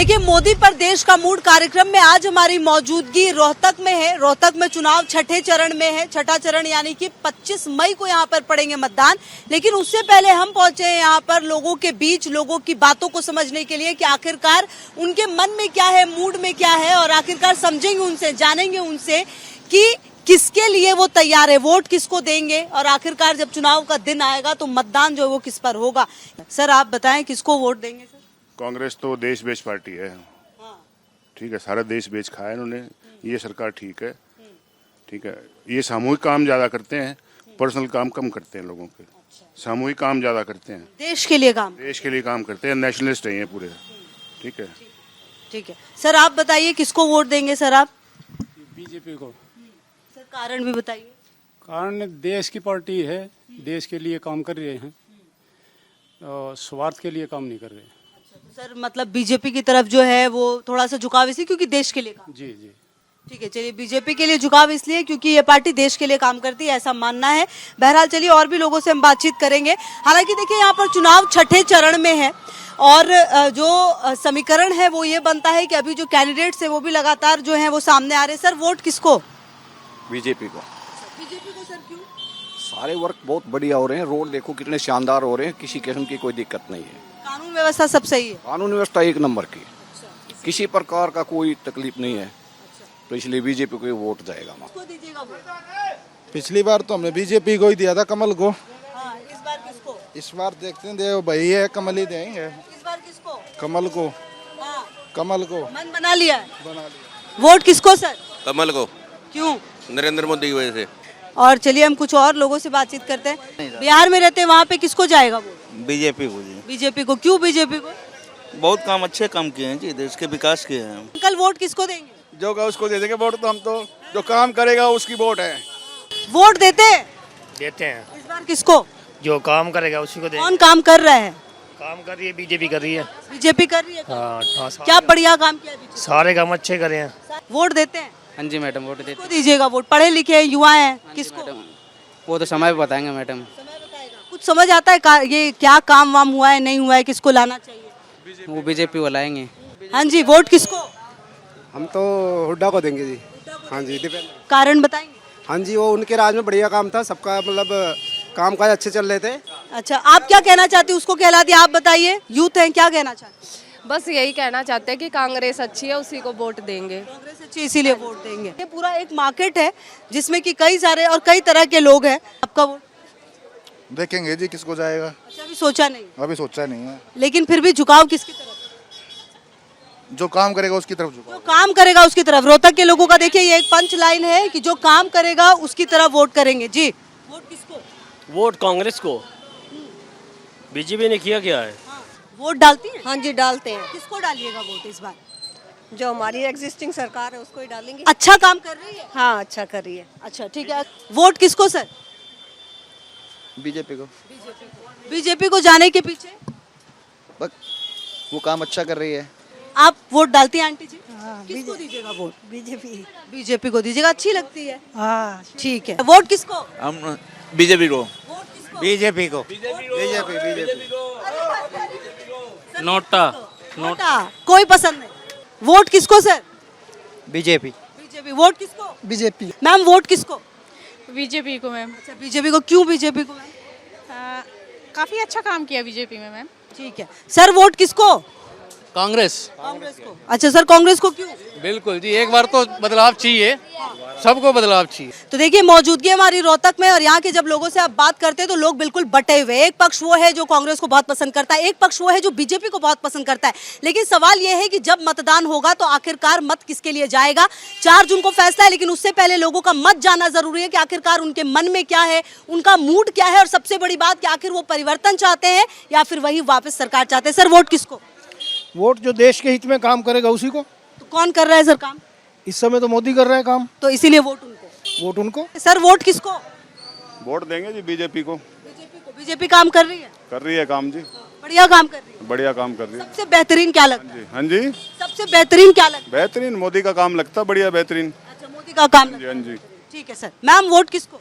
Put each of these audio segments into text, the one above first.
देखिए, मोदी पर देश का मूड कार्यक्रम में आज हमारी मौजूदगी रोहतक में है। रोहतक में चुनाव छठे चरण में है। छठा चरण यानी कि 25 मई को यहाँ पर पड़ेंगे मतदान। लेकिन उससे पहले हम पहुंचे हैं यहाँ पर लोगों के बीच, लोगों की बातों को समझने के लिए कि आखिरकार उनके मन में क्या है, मूड में क्या है, और आखिरकार समझेंगे उनसे, जानेंगे उनसे कि किसके लिए वो तैयार है, वोट किसको देंगे, और आखिरकार जब चुनाव का दिन आएगा तो मतदान जो है वो किस पर होगा। सर आप बताएं, किसको वोट देंगे सर? कांग्रेस तो देश बेच पार्टी है। ठीक है, सारा देश बेच खाया इन्होंने। ये सरकार ठीक है, ठीक है। ये सामूहिक काम ज्यादा करते हैं, पर्सनल काम कम करते हैं लोगों के। सामूहिक काम ज्यादा करते हैं, देश के लिए काम करते हैं। नेशनलिस्ट है ये पूरे। ठीक है, ठीक है। सर आप बताइए, किसको वोट देंगे सर आप? बीजेपी को। सर कारण भी बताइए। कारण देश की पार्टी है, देश के लिए काम कर रहे हैं और स्वार्थ के लिए काम नहीं कर रहे। सर मतलब बीजेपी की तरफ जो है वो थोड़ा सा झुकाव इसलिए क्योंकि देश के लिए काम। जी जी, ठीक है, चलिए, बीजेपी के लिए झुकाव इसलिए क्योंकि ये पार्टी देश के लिए काम करती है, ऐसा मानना है। बहरहाल चलिए, और भी लोगों से हम बातचीत करेंगे। हालांकि देखिए, यहाँ पर चुनाव छठे चरण में है और जो समीकरण है वो ये बनता है कि अभी जो कैंडिडेट्स है वो भी लगातार जो है वो सामने आ रहे हैं। सर वोट किसको? बीजेपी को। बीजेपी को सर क्यों? सारे वर्क बहुत बढ़िया हो रहे हैं। रोड देखो कितने शानदार हो रहे हैं, किसी किस्म की कोई दिक्कत नहीं है। कानून व्यवस्था सब सही है? कानून व्यवस्था एक नंबर की, किसी प्रकार का कोई तकलीफ नहीं है। तो इसलिए बीजेपी को वोट जाएगा। किसको दीजिएगा वोट? पिछली बार तो हमने बीजेपी को ही दिया था, कमल को। हाँ, इस बार किसको? इस बार देखते हैं, देव भाई है, कमल ही देंगे। इस बार किसको? कमल को। हाँ, कमल को मन बना लिया है। बना लिया। वोट किसको सर? कमल को। क्यों? नरेंद्र मोदी की वजह से। और चलिए, हम कुछ और लोगों से बातचीत करते हैं। बिहार में रहते हैं, वहाँ पे किसको जाएगा वोट? बीजेपी को जी। बीजेपी को। क्यों बीजेपी को? बहुत काम अच्छे काम किए हैं जी, देश के विकास किए हैं। अंकल वोट किसको देंगे? जो का उसको दे देंगे वोट। तो हम तो जो काम करेगा उसकी वोट है। वोट देते हैं? देते हैं। इस बार किसको? जो काम करेगा उसी को देंगे। कौन काम कर रहा है? काम कर रही है बीजेपी, कर रही है। बीजेपी कर रही है काम? हाँ, क्या बढ़िया काम किया है बीजेपी? सारे काम अच्छे करे हैं। वोट देते हैं? हाँ जी मैडम, वोट देते। किसको दीजिएगा वोट? पढ़े लिखे हैं, युवा हैं, किसको? मैडम, वो तो समय पे बताएंगे मैडम। समय बताएगा। कुछ समझ आता है ये क्या काम वाम हुआ है, नहीं हुआ है, किसको लाना चाहिए? वो बीजेपी को लाएंगे। हाँ जी, वोट किसको? हम तो हुड्डा को देंगे जी। हाँ जी, डिपेंड। कारण बताएंगे? हाँ जी, वो उनके राज में बढ़िया काम था, सबका मतलब काम काज अच्छे चल रहे थे। अच्छा, आप क्या कहना चाहते हैं? उसको कहला दिया, आप बताइए, यूथ हैं, क्या कहना चाहते हैं? बस यही कहना चाहते हैं कि कांग्रेस अच्छी है, उसी को वोट देंगे। कांग्रेस अच्छी इसीलिए वोट देंगे। ये पूरा एक मार्केट है जिसमें कि कई सारे और कई तरह के लोग हैं। आपका वोट देखेंगे जी किसको जाएगा। अच्छा, अभी सोचा नहीं? अभी सोचा नहीं है। लेकिन फिर भी झुकाव किसकी तरफ? जो काम करेगा उसकी तरफ जो झुकाओ। काम करेगा उसकी तरफ। रोहतक के लोगों का देखिए, ये एक पंच लाइन है कि जो काम करेगा उसकी तरफ वोट करेंगे। जी, वोट किसको? वोट कांग्रेस को। बीजेपी ने किया क्या है? हाँ, वोट डालती है? हाँ जी, डालते हैं। किसको डालिएगा वोट इस बार? जो हमारी एग्जिस्टिंग सरकार है उसको ही डालेंगे। अच्छा काम कर रही है? हाँ, अच्छा कर रही है। अच्छा, ठीक है। वोट किसको सर? बीजेपी को। बीजेपी को जाने के पीछे? बस वो काम अच्छा कर रही है। आप वोट डालती हैं आंटी जी? हाँ, किसको दीजिएगा वोट? बीजेपी। बीजेपी को दीजिएगा, अच्छी लगती है। हाँ, ठीक है। वोट किसको? हम बीजेपी को। वोट किसको? बीजेपी को। नोटा। नोटा कोई पसंद नहीं। वोट किसको सर? बीजेपी। बीजेपी। वोट किसको? बीजेपी। मैम वोट किसको? बीजेपी को मैम। अच्छा, बीजेपी को। क्यों बीजेपी को मैम? काफी अच्छा काम किया बीजेपी में मैम। ठीक है। सर वोट किसको? कांग्रेस। कांग्रेस को। अच्छा सर, कांग्रेस को क्यों? बिल्कुल जी, एक बार तो बदलाव चाहिए, सबको बदलाव चाहिए। तो देखिए, मौजूदगी हमारी रोहतक में, और यहाँ के जब लोगों से आप बात करते हैं तो लोग बिल्कुल बटे हुए। एक पक्ष वो है जो कांग्रेस को बहुत पसंद करता है, एक पक्ष वो है जो बीजेपी को बहुत पसंद करता है। लेकिन सवाल ये है कि जब मतदान होगा तो आखिरकार मत किसके लिए जाएगा? 4 जून को फैसला है, लेकिन उससे पहले लोगों का मत जानना जरूरी है कि आखिरकार उनके मन में क्या है, उनका मूड क्या है, और सबसे बड़ी बात कि आखिर वो परिवर्तन चाहते हैं या फिर वही वापस सरकार चाहते हैं। सर वोट किसको? वोट जो देश के हित में काम करेगा उसी को। तो कौन कर रहा है सर काम? इस समय तो मोदी कर रहा है काम, तो इसीलिए वोट उनको। वोट उनको। सर वोट किसको? वोट देंगे जी बीजेपी को। बीजेपी को। बीजेपी काम कर रही है? कर रही है काम जी, बढ़िया काम कर रही है। बढ़िया काम कर रही है। सबसे बेहतरीन क्या लगता है? हाँ जी, सबसे बेहतरीन क्या लगता बेहतरीन मोदी का काम लगता है, बढ़िया बेहतरीन। है? अच्छा, मोदी का काम लगता हाँ जी। है। ठीक है सर। मैम वोट किसको?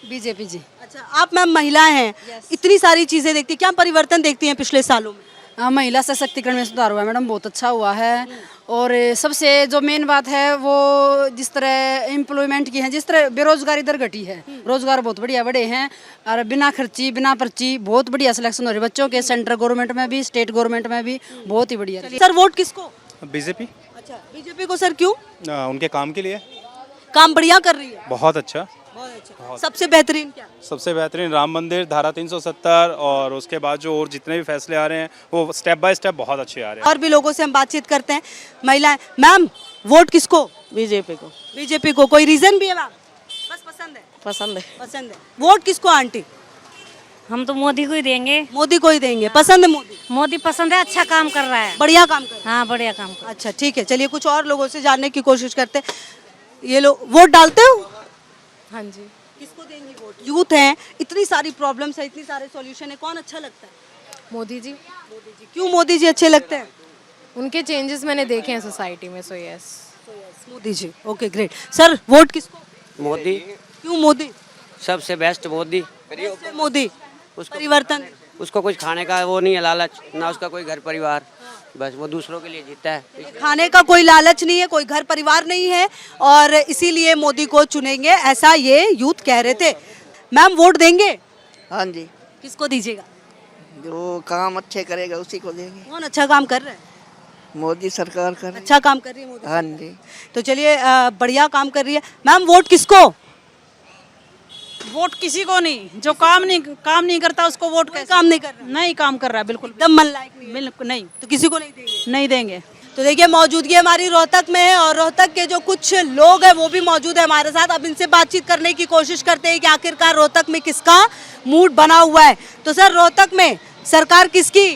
बीजेपी जी। अच्छा, आप मैम महिला हैं, इतनी सारी चीजें देखती हैं, क्या परिवर्तन देखती हैं पिछले सालों में? महिला सशक्तिकरण में सुधार हुआ है मैडम, बहुत अच्छा हुआ है। और सबसे जो मेन बात है वो जिस तरह एम्प्लॉयमेंट की है, जिस तरह बेरोजगारी दर घटी है, रोजगार बहुत बढ़िया बढ़े हैं और बिना खर्ची बिना पर्ची बहुत बढ़िया सिलेक्शन हो रही है बच्चों के, सेंट्रल गवर्नमेंट में भी स्टेट गवर्नमेंट में भी बहुत ही बढ़िया। सर वोट किसको? बीजेपी। अच्छा बीजेपी को। सर क्यों? उनके काम के लिए। काम बढ़िया कर रही है, बहुत अच्छा। बहुत अच्छा। सबसे बेहतरीन क्या? सबसे बेहतरीन राम मंदिर, धारा 370 और उसके बाद जो और जितने भी फैसले आ रहे हैं वो स्टेप बाय स्टेप बहुत अच्छे आ रहे हैं। और भी लोगों से हम बातचीत करते हैं। महिलाएं, मैम वोट किसको? बीजेपी को। बीजेपी को। कोई रीजन भी है मैम? बस पसंद है? पसंद है। पसंद है। वोट किसको आंटी? हम तो मोदी को ही देंगे। मोदी को ही देंगे। पसंद है मोदी? मोदी पसंद है, अच्छा काम कर रहा है, बढ़िया काम कर रहा है। हाँ बढ़िया काम कर। अच्छा ठीक है, चलिए कुछ और लोगों से जानने की कोशिश करते हैं। ये लोग वोट डालते हो? हाँ जी। किसको देंगे वोट? यूथ है, इतनी सारी प्रॉब्लम्स है, इतनी सारे सॉल्यूशन है, कौन अच्छा लगता है? मोदी जी। मोदी जी। क्यों मोदी जी अच्छे लगते हैं? उनके चेंजेस मैंने देखे हैं सोसाइटी में, so yes. Modi ji. Okay great. Sir vote किसको? मोदी। क्यों मोदी? सबसे बेस्ट मोदी। कैसे मोदी? परिवर्तन। उसको कुछ खाने का वो नहीं है लालच, ना उसका कोई घर परिवार, बस वो दूसरों के लिए जीता है। खाने का कोई लालच नहीं है, कोई घर परिवार नहीं है और इसीलिए मोदी को चुनेंगे, ऐसा ये यूथ कह रहे थे। मैम वोट देंगे? हाँ जी। किसको दीजिएगा? जो काम अच्छे करेगा उसी को देंगे। कौन अच्छा काम कर रहा है? मोदी सरकार कर। अच्छा काम कर रही है मोदी। हाँ जी। तो चलिए बढ़िया काम कर रही है। मैम वोट किसको? वोट किसी को नहीं, जो काम नहीं करता उसको वोट कैसे? काम नहीं कर रहा, नहीं काम कर रहा है, बिल्कुल एकदम मन लायक नहीं है। बिल्कुल नहीं, तो किसी को नहीं देंगे? नहीं देंगे। तो देखिए मौजूदगी हमारी रोहतक में है और रोहतक के जो कुछ लोग हैं वो भी मौजूद है हमारे साथ। अब इनसे बातचीत करने की कोशिश करते हैं कि आखिरकार रोहतक में किसका मूड बना हुआ है। तो सर रोहतक में सरकार किसकी?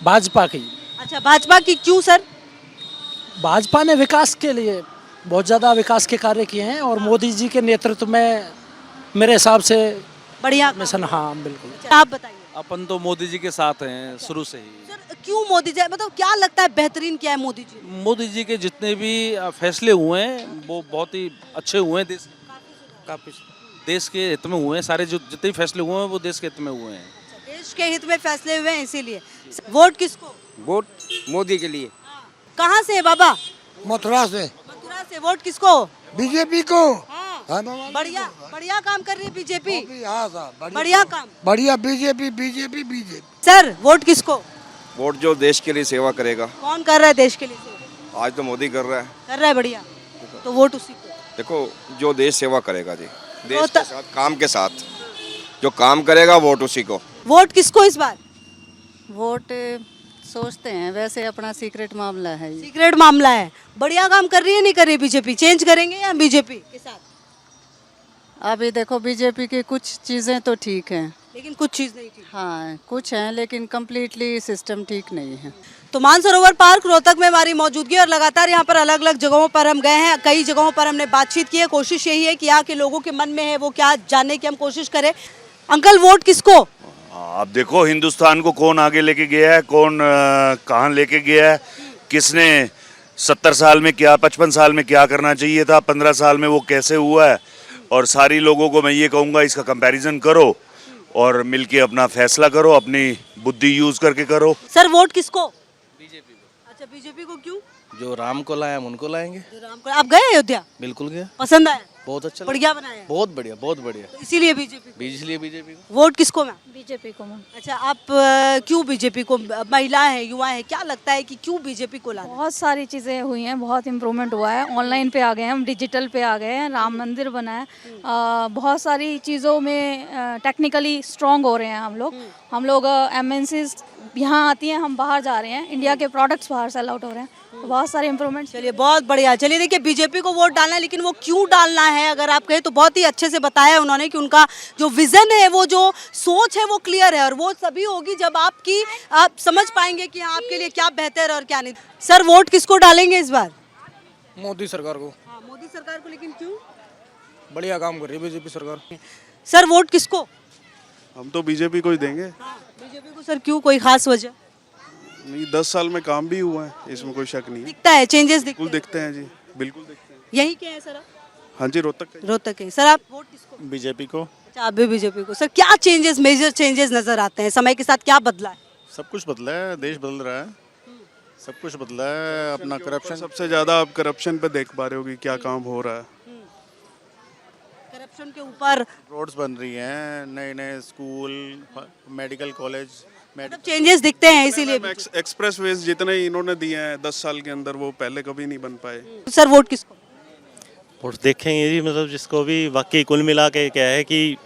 भाजपा की। अच्छा भाजपा की। क्यों सर? भाजपा ने विकास के लिए बहुत ज़्यादा विकास के कार्य किए हैं और मोदी जी के नेतृत्व में मेरे हिसाब से बढ़िया मिशन। हाँ बिल्कुल। आप बताइए। अपन तो मोदी जी के साथ हैं शुरू से ही। सर क्यों मोदी जी, मतलब क्या लगता है बेहतरीन क्या है मोदी जी? मोदी जी के जितने भी फैसले हुए हैं वो बहुत ही अच्छे हुए हैं, देश के हित में हुए हैं। सारे जो जितने भी फैसले हुए हैं वो देश के हित में हुए हैं। देश के हित में फैसले हुए हैं, इसीलिए। वोट किसको? वोट मोदी के लिए। कहाँ से है बाबा? मथुरा से। मथुरा से। वोट किसको? बीजेपी को। बढ़िया बढ़िया काम कर रही है बीजेपी। बढ़िया बढ़िया काम। बढ़िया। BJP BJP BJP. Sir vote किसको? वोट जो देश के लिए सेवा करेगा। कौन कर रहा है देश के लिए सेवा? आज तो मोदी कर रहा है। कर रहा है, बढ़िया। तो वोट उसी को। देखो जो देश सेवा करेगा जी, देश के साथ, काम के साथ जो काम करेगा वोट उसी को। वोट किसको इस बार? वोट सोचते हैं, वैसे अपना सीक्रेट मामला है। सीक्रेट मामला है। बढ़िया काम कर रही है नहीं कर रही बीजेपी? चेंज करेंगे या बीजेपी के साथ? अभी देखो बीजेपी की कुछ चीज़ें तो ठीक हैं, लेकिन कुछ चीज नहीं ठीक। हाँ कुछ हैं, लेकिन कम्प्लीटली सिस्टम ठीक नहीं है। तो मानसरोवर पार्क रोहतक में हमारी मौजूदगी और लगातार यहाँ पर अलग अलग जगहों पर हम गए हैं, कई जगहों पर हमने बातचीत की है। कोशिश यही है कि यहाँ के लोगों के मन में है वो क्या जानने की हम कोशिश करें। अंकल वोट किसको? अब देखो हिंदुस्तान को कौन आगे लेके गया है, कौन कहाँ लेके गया है, किसने 70 साल में क्या, 55 साल में क्या करना चाहिए था, 15 साल में वो कैसे हुआ है। और सारी लोगों को मैं ये कहूँगा इसका कंपैरिजन करो और मिलके अपना फैसला करो, अपनी बुद्धि यूज करके करो। सर वोट किसको? बीजेपी को। अच्छा बीजेपी को क्यों? जो राम को लाए हम उनको लाएंगे। जो राम को। आप गए अयोध्या? बिल्कुल गया। पसंद आया? बहुत अच्छा। बढ़िया बनाया है? बहुत बढ़िया, बहुत बढ़िया। तो इसीलिए बीजेपी। इसलिए बीजेपी को। वोट किसको मैम? बीजेपी को। अच्छा आप क्यों बीजेपी को? महिलाएं हैं, युवा हैं, क्या लगता है कि क्यों बीजेपी को लाना? बहुत सारी चीज़ें हुई हैं, बहुत इम्प्रूवमेंट हुआ है, ऑनलाइन पे आ गए हैं हम, डिजिटल पे आ गए हैं, राम मंदिर बना है, बहुत सारी चीज़ों में टेक्निकली स्ट्रांग हो रहे हैं हम लोग MNCs यहाँ आती हैं, हम बाहर जा रहे हैं, इंडिया के प्रोडक्ट्स बाहर सेल आउट हो रहे हैं, तो बहुत सारे इम्प्रूवमेंट। चलिए बहुत बढ़िया। चलिए देखिए बीजेपी को वोट डालना है, लेकिन वो क्यों डालना है अगर आप कहें तो बहुत ही अच्छे से बताया उन्होंने कि उनका जो विजन है, वो जो सोच है वो क्लियर है और वो सभी होगी जब आप समझ पाएंगे कि हाँ आपके लिए क्या बेहतर है और क्या नहीं। सर वोट किसको डालेंगे इस बार? मोदी सरकार को। हाँ मोदी सरकार को। लेकिन क्यों? बढ़िया काम कर रही है बीजेपी सरकार। सर वोट किसको? हम तो बीजेपी को ही देंगे। बीजेपी को। सर क्यों, कोई खास वजह? नहीं 10 साल में काम भी हुआ है, इसमें कोई शक नहीं है। दिखता है चेंजेस? बिल्कुल दिखते हैं जी, बिल्कुल दिखते हैं। यही क्या है सर? हाँ जी रोहतक। रोहतक है। सर आप वोट किसको? बीजेपी को। अच्छा आप भी बीजेपी को। सर क्या चेंजेस, मेजर चेंजेस नजर आते हैं, समय के साथ क्या बदला है? सब कुछ बदला है, देश बदल रहा है, सब कुछ बदला है। अपना करप्शन सबसे ज़्यादा आप करप्शन पे देख पा रहे हो कि क्या काम हो रहा है। करप्शन के ऊपर रोड्स बन रही हैं, नए नए स्कूल, मेडिकल कॉलेज, चेंजेस दिखते हैं, इसीलिए एक्सप्रेस वेज जितने इन्होंने दिए हैं 10 साल के अंदर वो पहले कभी नहीं बन पाए। सर वोट किसको? वोट देखेंगे जी, मतलब जिसको भी वाकई कुल मिला के क्या है कि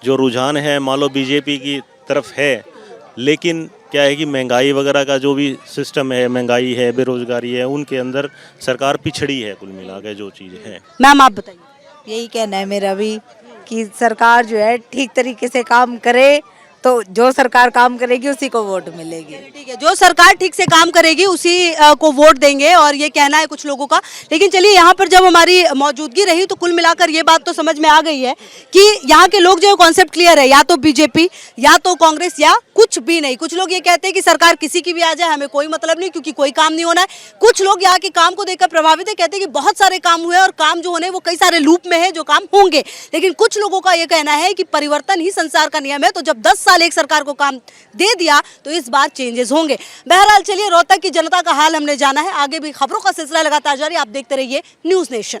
जो रुझान है मान लो बीजेपी की तरफ है, लेकिन क्या है कि महंगाई वगैरह का जो भी सिस्टम है, महंगाई है, बेरोजगारी है, उनके अंदर सरकार पिछड़ी है कुल मिला के जो चीज़ है। मैम आप बताइए। यही कहना है मेरा भी कि सरकार जो है ठीक तरीके से काम करे, तो जो सरकार काम करेगी उसी को वोट मिलेगी। ठीक है, जो सरकार ठीक से काम करेगी उसी को वोट देंगे, और ये कहना है कुछ लोगों का। लेकिन चलिए, यहाँ पर जब हमारी मौजूदगी रही तो कुल मिलाकर ये बात तो समझ में आ गई है कि यहाँ के लोग जो कॉन्सेप्ट क्लियर है, या तो बीजेपी या तो कांग्रेस या कुछ भी नहीं। कुछ लोग ये कहते हैं कि सरकार किसी की भी आ जाए, हमें कोई मतलब नहीं, क्योंकि कोई काम नहीं होना है। कुछ लोग यहाँ के काम को देखकर प्रभावित है, कहते हैं कि बहुत सारे काम हुए और काम जो होने वो कई सारे लूप में है, जो काम होंगे। लेकिन कुछ लोगों का ये कहना है कि परिवर्तन ही संसार का नियम है, तो जब 10 साल एक सरकार को काम दे दिया तो इस बार चेंजेस होंगे। बहरहाल चलिए, रोहतक की जनता का हाल हमने जाना है। आगे भी खबरों का सिलसिला लगातार जारी, आप देखते रहिए न्यूज़ नेशन।